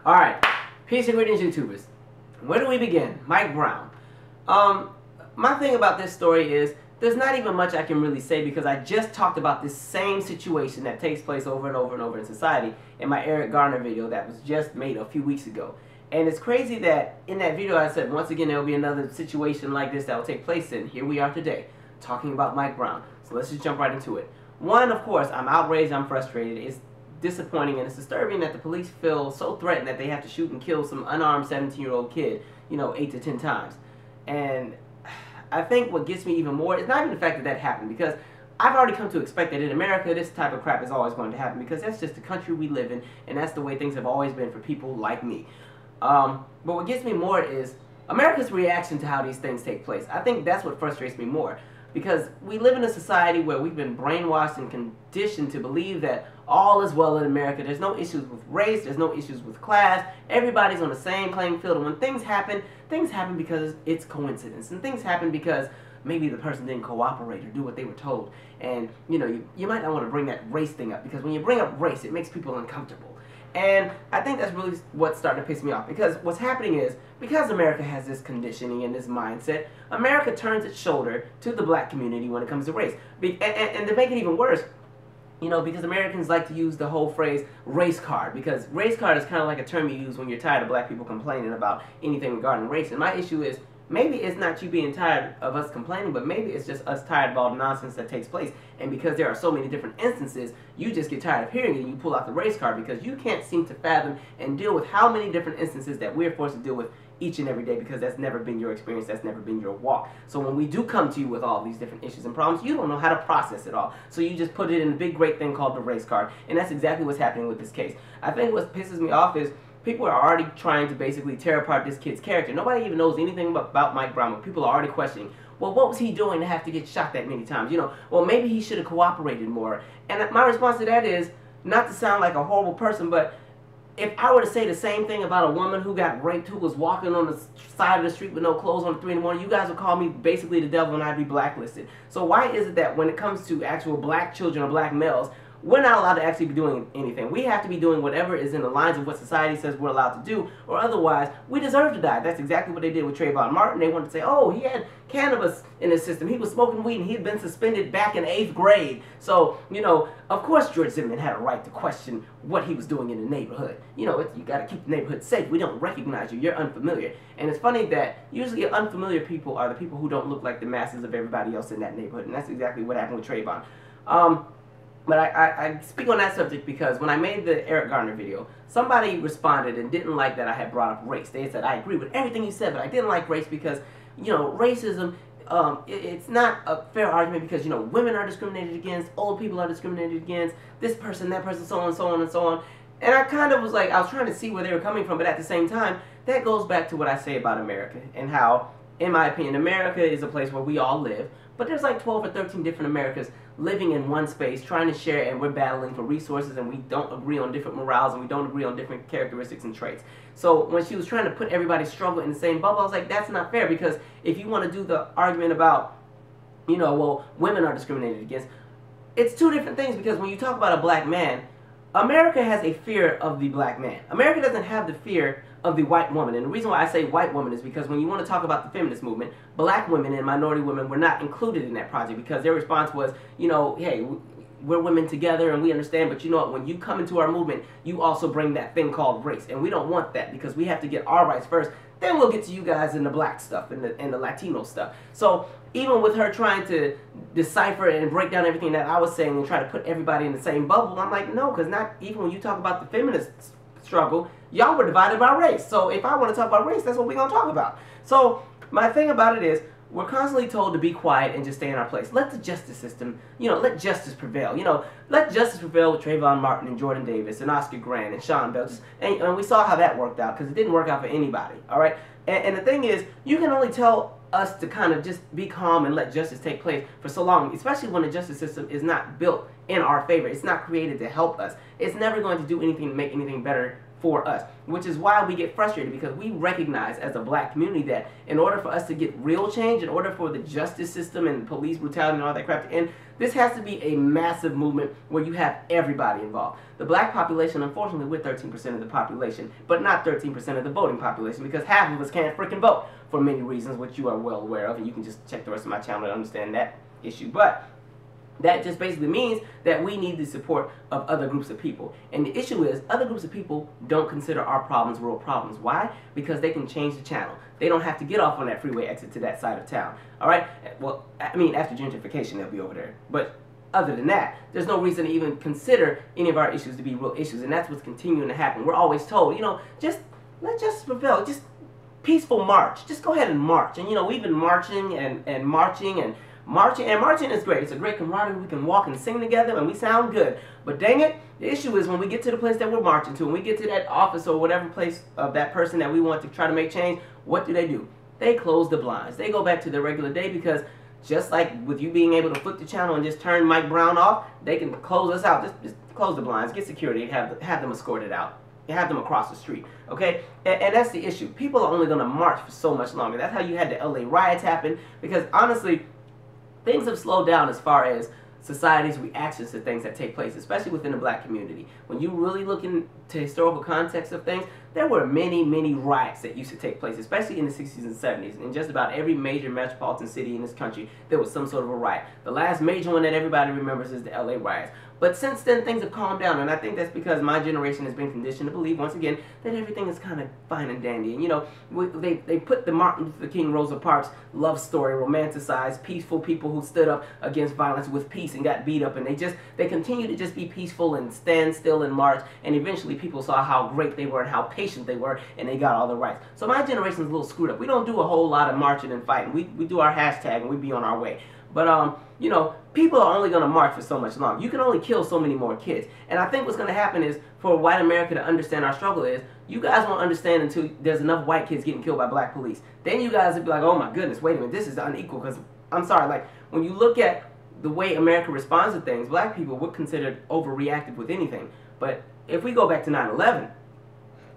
Alright, peace and greetings, YouTubers. Where do we begin? Mike Brown. My thing about this story is there's not even much I can really say because I just talked about this same situation that takes place over and over and over in society in my Eric Garner video that was just made a few weeks ago. And it's crazy that in that video I said once again there will be another situation like this that will take place, and here we are today talking about Mike Brown. So let's just jump right into it. One, of course, I'm outraged, I'm frustrated. It's disappointing and it's disturbing that the police feel so threatened that they have to shoot and kill some unarmed 17-year-old kid, 8 to 10 times. And I think what gets me even more is not even the fact that that happened, because I've already come to expect that in America this type of crap is always going to happen, because that's just the country we live in and that's the way things have always been for people like me. But what gets me more is America's reaction to how these things take place. I think that's what frustrates me more, because we live in a society where we've been brainwashed and conditioned to believe that all is well in America. There's no issues with race, there's no issues with class, everybody's on the same playing field, and when things happen because it's coincidence, and things happen because maybe the person didn't cooperate or do what they were told. And you might not want to bring that race thing up, because when you bring up race, it makes people uncomfortable. And I think that's really what's starting to piss me off, because what's happening is, because America has this conditioning and this mindset, America turns its shoulder to the black community when it comes to race. And to make it even worse, because Americans like to use the whole phrase race card, because race card is kind of like a term you use when you're tired of black people complaining about anything regarding race. And my issue is, maybe it's not you being tired of us complaining, but maybe it's just us tired of all the nonsense that takes place. And because there are so many different instances, you just get tired of hearing it and you pull out the race card, because you can't seem to fathom and deal with how many different instances that we're forced to deal with each and every day, because that's never been your experience, that's never been your walk. So when we do come to you with all these different issues and problems, you don't know how to process it all. So you just put it in a big great thing called the race card, and that's exactly what's happening with this case. I think what pisses me off is people are already trying to basically tear apart this kid's character. Nobody even knows anything about Mike Brown, but people are already questioning, well, what was he doing to have to get shot that many times? Well, maybe he should have cooperated more. And my response to that is, not to sound like a horrible person, but if I were to say the same thing about a woman who got raped, who was walking on the side of the street with no clothes on at 3 in the morning, you guys would call me basically the devil and I'd be blacklisted. So why is it that when it comes to actual black children or black males, we're not allowed to actually be doing anything? We have to be doing whatever is in the lines of what society says we're allowed to do, or otherwise we deserve to die. That's exactly what they did with Trayvon Martin. They wanted to say, oh, he had cannabis in his system, he was smoking weed, and he had been suspended back in 8th grade. So, of course George Zimmerman had a right to question what he was doing in the neighborhood. You got to keep the neighborhood safe. We don't recognize you. You're unfamiliar. And it's funny that usually unfamiliar people are the people who don't look like the masses of everybody else in that neighborhood, and that's exactly what happened with Trayvon. But I speak on that subject because when I made the Eric Garner video, somebody responded and didn't like that I had brought up race. They said, I agree with everything you said, but I didn't like race because, racism, it's not a fair argument, because, women are discriminated against, old people are discriminated against, this person, that person, so on, so on, and so on. And I kind of was like, I was trying to see where they were coming from, but at the same time, that goes back to what I say about America, and how, in my opinion, America is a place where we all live, but there's like 12 or 13 different Americas living in one space, trying to share, and we're battling for resources, and we don't agree on different morals, and we don't agree on different characteristics and traits. So when she was trying to put everybody's struggle in the same bubble, I was like, that's not fair, because if you want to do the argument about, well, women are discriminated against, it's two different things, because when you talk about a black man, America has a fear of the black man. America doesn't have the fear of the white woman. And the reason why I say white woman is because when you want to talk about the feminist movement, black women and minority women were not included in that project, because their response was, hey, we're women together and we understand, but you know what, when you come into our movement, you also bring that thing called race. And we don't want that, because we have to get our rights first. Then we'll get to you guys in the black stuff and the Latino stuff. So even with her trying to decipher and break down everything that I was saying and try to put everybody in the same bubble, I'm like, no, because not even when you talk about the feminist struggle, y'all were divided by race. So if I want to talk about race, that's what we're going to talk about. So my thing about it is, we're constantly told to be quiet and just stay in our place. Let the justice system, let justice prevail. Let justice prevail with Trayvon Martin and Jordan Davis and Oscar Grant and Sean Bell. And we saw how that worked out, because it didn't work out for anybody, all right? And the thing is, you can only tell us to kind of just be calm and let justice take place for so long, especially when the justice system is not built in our favor. It's not created to help us. It's never going to do anything to make anything better for us, which is why we get frustrated, because we recognize as a black community that in order for us to get real change, in order for the justice system and police brutality and all that crap to end, This has to be a massive movement where you have everybody involved. The black population, unfortunately, we're 13% of the population, but not 13% of the voting population, because half of us can't freaking vote for many reasons, which you are well aware of, and you can just check the rest of my channel to understand that issue. But that just basically means that we need the support of other groups of people. And the issue is, other groups of people don't consider our problems real problems. Why? Because they can change the channel. They don't have to get off on that freeway exit to that side of town. Alright? Well, I mean, after gentrification, they'll be over there. But other than that, there's no reason to even consider any of our issues to be real issues. And that's what's continuing to happen. We're always told, you know, let's just rebel. Just peaceful march. Just go ahead and march. And, you know, we've been marching and marching and marching is great. It's a great camaraderie. We can walk and sing together and we sound good. But dang it, the issue is when we get to the place that we're marching to, when we get to that office or whatever place of that person that we want to try to make change, what do? They close the blinds. They go back to their regular day, because just like with you being able to flip the channel and just turn Mike Brown off, they can close us out. Just close the blinds, get security, have them escorted out. Have them across the street, okay? And that's the issue. People are only going to march for so much longer. That's how you had the LA riots happen, because honestly, things have slowed down as far as society's reactions to things that take place, especially within the black community. When you really look into historical context of things, there were many, many riots that used to take place, especially in the 60s and 70s. In just about every major metropolitan city in this country, there was some sort of a riot. The last major one that everybody remembers is the LA riots. But since then, things have calmed down, and I think that's because my generation has been conditioned to believe, once again, that everything is kind of fine and dandy. And, you know, they put the Martin Luther King, Rosa Parks love story, romanticized, peaceful people who stood up against violence with peace and got beat up, and they continue to just be peaceful and stand still and march, and eventually people saw how great they were and how patient they were, and they got all the rights. So my generation's a little screwed up. We don't do a whole lot of marching and fighting. We do our hashtag and we be on our way. But, you know, people are only going to march for so much longer. You can only kill so many more kids. And I think what's going to happen is, for white America to understand our struggle is, you guys won't understand until there's enough white kids getting killed by black police. Then you guys will be like, oh my goodness, wait a minute, this is unequal. Because, I'm sorry, like, when you look at the way America responds to things, black people were considered overreactive with anything. But if we go back to 9/11,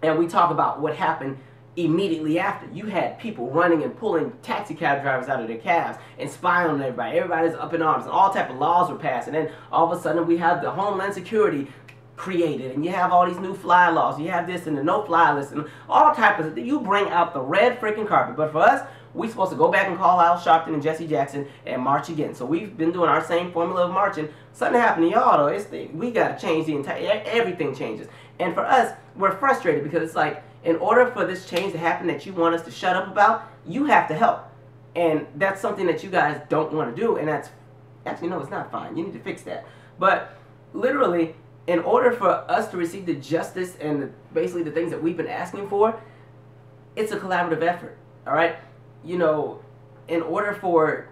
and we talk about what happened immediately after, you had people running and pulling taxi cab drivers out of their cabs and spying on everybody. Everybody's up in arms, and all type of laws were passed. And then all of a sudden we have the Homeland Security created, and you have all these new fly laws. You have this and the no-fly list and all type of. You bring out the red freaking carpet. But for us, we're supposed to go back and call Al Sharpton and Jesse Jackson and march again. So we've been doing our same formula of marching. Something happened to y'all though. We got to change the entire. Everything changes. And for us, we're frustrated because it's like, in order for this change to happen that you want us to shut up about, you have to help. And that's something that you guys don't want to do. And that's, actually, no, it's not fine. You need to fix that. But literally, in order for us to receive the justice and basically the things that we've been asking for, it's a collaborative effort. All right? You know, in order for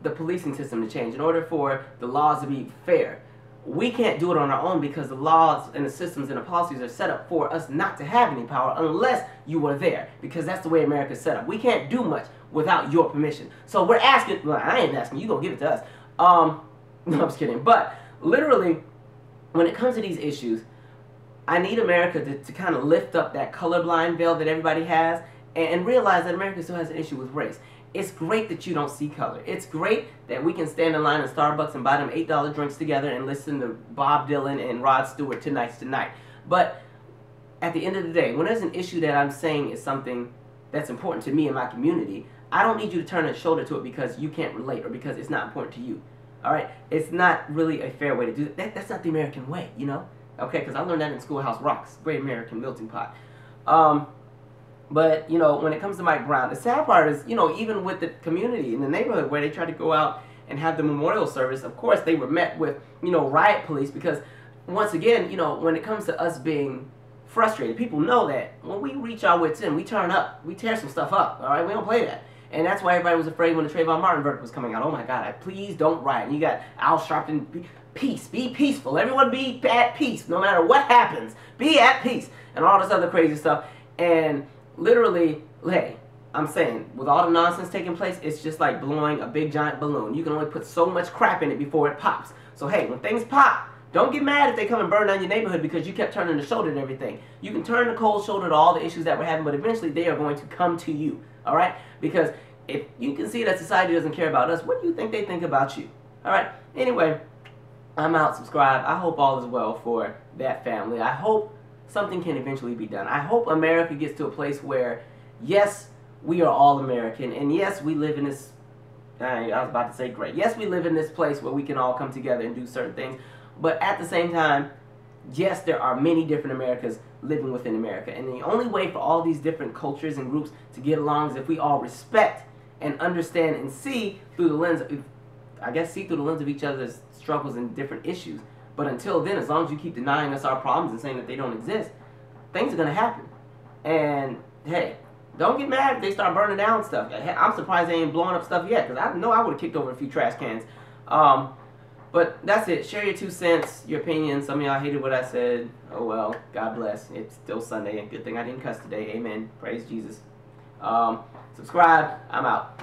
the policing system to change, in order for the laws to be fair, we can't do it on our own, because the laws and the systems and the policies are set up for us not to have any power unless you were there, because that's the way America's set up. We can't do much without your permission. So we're asking, well, I ain't asking, you gonna give it to us. No, I'm just kidding. But literally, when it comes to these issues, I need America to kind of lift up that colorblind veil that everybody has and realize that America still has an issue with race. It's great that you don't see color. It's great that we can stand in line at Starbucks and buy them $8 drinks together and listen to Bob Dylan and Rod Stewart Tonight's Tonight. But at the end of the day, when there's an issue that I'm saying is something that's important to me and my community, I don't need you to turn a shoulder to it because you can't relate or because it's not important to you. Alright? It's not really a fair way to do that. That's not the American way, you know? Okay, because I learned that in Schoolhouse Rocks. Great American melting pot. But, you know, when it comes to Mike Brown, the sad part is, you know, even with the community in the neighborhood where they tried to go out and have the memorial service, of course they were met with, you know, riot police, because, once again, you know, when it comes to us being frustrated, people know that when we reach our wits end, we turn up. We tear some stuff up, all right? We don't play that. And that's why everybody was afraid when the Trayvon Martin verdict was coming out. Oh, my God, please don't riot. And you got Al Sharpton, peace, be peaceful. Everyone be at peace, no matter what happens. Be at peace, and all this other crazy stuff. And literally, hey, I'm saying, with all the nonsense taking place, it's just like blowing a big giant balloon. You can only put so much crap in it before it pops. So hey, when things pop, don't get mad if they come and burn down your neighborhood because you kept turning the shoulder to everything. You can turn the cold shoulder to all the issues that we're having, but eventually they are going to come to you, all right? Because if you can see that society doesn't care about us, what do you think they think about you? Alright, anyway, I'm out. Subscribe. I hope all is well for that family. I hope something can eventually be done. I hope America gets to a place where, yes, we are all American, and yes, we live in this, I was about to say great. Yes, we live in this place where we can all come together and do certain things, but at the same time, yes, there are many different Americas living within America, and the only way for all these different cultures and groups to get along is if we all respect and understand and see through the lens of, see through the lens of each other's struggles and different issues. But until then, as long as you keep denying us our problems and saying that they don't exist, things are going to happen. And hey, don't get mad if they start burning down stuff. I'm surprised they ain't blowing up stuff yet, because I know I would have kicked over a few trash cans. But that's it. Share your 2 cents, your opinion. Some of y'all hated what I said. Oh well, God bless. It's still Sunday, and good thing I didn't cuss today. Amen. Praise Jesus. Subscribe. I'm out.